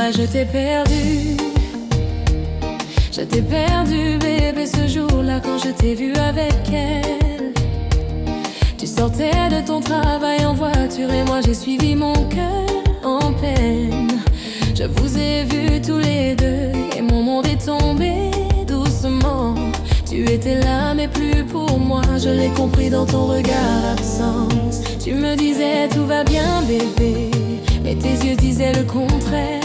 là je t'ai perdu. Je t'ai perdu bébé ce jour-là quand je t'ai vu avec elle. Tu sortais de ton travail en voiture et moi j'ai suivi mon cœur en peine. Je vous ai vus tous les deux et mon monde est tombé doucement. Tu étais là mais plus pour moi, je l'ai compris dans ton regard absence. Tu me disais tout va bien bébé, mais tes yeux disaient le contraire.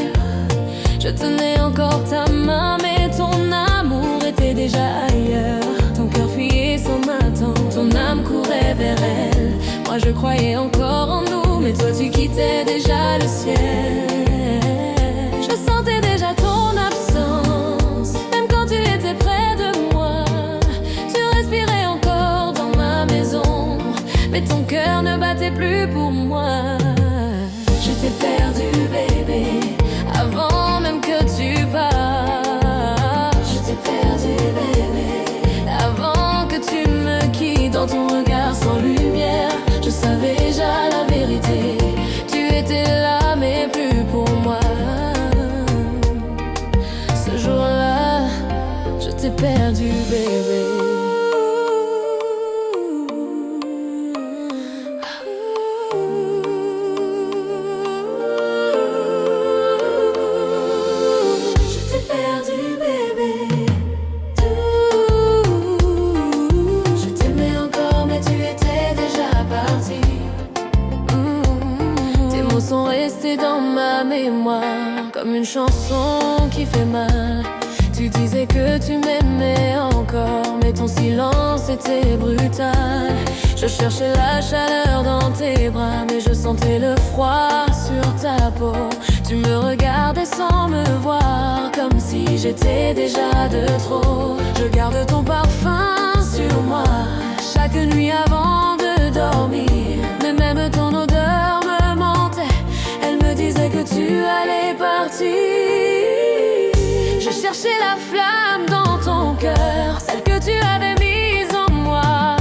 Je tenais encore ta main mais ton amour était déjà ailleurs. Ton cœur fuyait sans m'attendre, ton âme courait vers elle. Moi je croyais encore en nous, mais toi tu quittais déjà le ciel. Je sentais déjà ton absence, même quand tu étais près de moi. Tu respirais encore dans ma maison, mais ton cœur ne battait plus pour moi. Je t'ai perdu bébé, avant même que tu partes. Je t'ai perdu bébé, avant que tu me quittes. Dans ton regard sans lumière, je savais déjà la vérité. Tu étais là mais plus pour moi. Ce jour-là, je t'ai perdu bébé. Sont restés dans ma mémoire comme une chanson qui fait mal. Tu disais que tu m'aimais encore, mais ton silence était brutal. Je cherchais la chaleur dans tes bras, mais je sentais le froid sur ta peau. Tu me regardais sans me voir, comme si j'étais déjà de trop. Je garde ton parfum sur moi chaque nuit avant de dormir, mais même ton odeur me mentait. Elle me disait que tu allais partir. Je cherchais la flamme dans ton cœur, celle que tu avais mise en moi,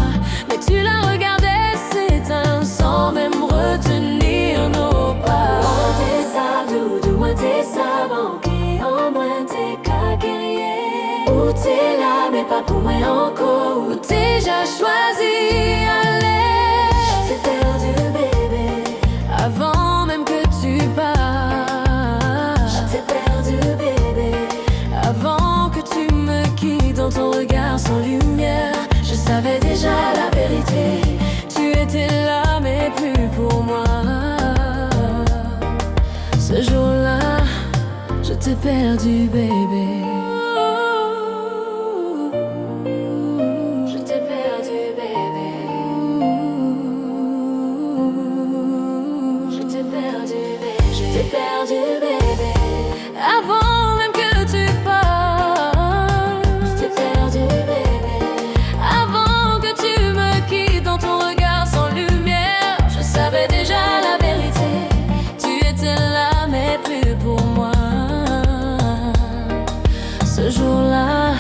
mais tu la regardais s'éteindre sans même retenir nos pas. Moi t'es ça doudou, moi t'es ça banquier, en moi t'es kakérier. Ou t'es là mais pas pour moi encore, ou t'es déjà choisi. Allez, je t'ai perdu bébé, avant même que tu pars. Je t'ai perdu bébé, avant que tu me quittes. Dans ton regard sans lumière, je savais déjà la vérité. Tu étais là mais plus pour moi. Ce jour-là, je t'ai perdu bébé. Je t'ai perdu bébé. Je t'ai perdu bébé. Je t'ai perdu bébé, avant même que tu partes. Je t'ai perdu bébé, avant que tu me quittes. Dans ton regard sans lumière, je savais déjà la vérité. Tu étais là mais plus pour moi. Ce jour-là,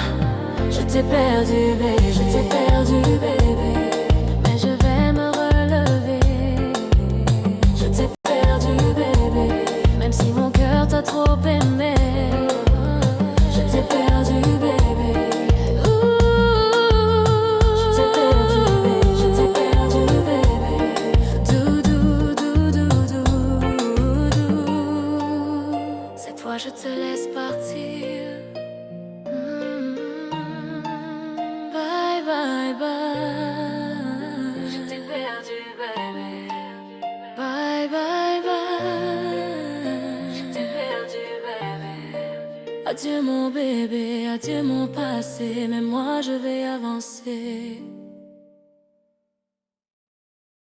je t'ai perdu bébé. Je t'ai perdu bébé, mais je vais me relever. Je t'ai perdu bébé, même si mon cœur t'a trop aimé. Je t'ai perdu bébé. Je t'ai perdu bébé. Je t'ai perdu bébé. Doudou, doudou, doudou. Cette fois je te laisse partir. Bye bye bye. Je t'ai perdu bébé. Bye bye bye. Je t'ai perdu bébé. Adieu mon bébé, adieu mon passé, mais moi je vais avancer.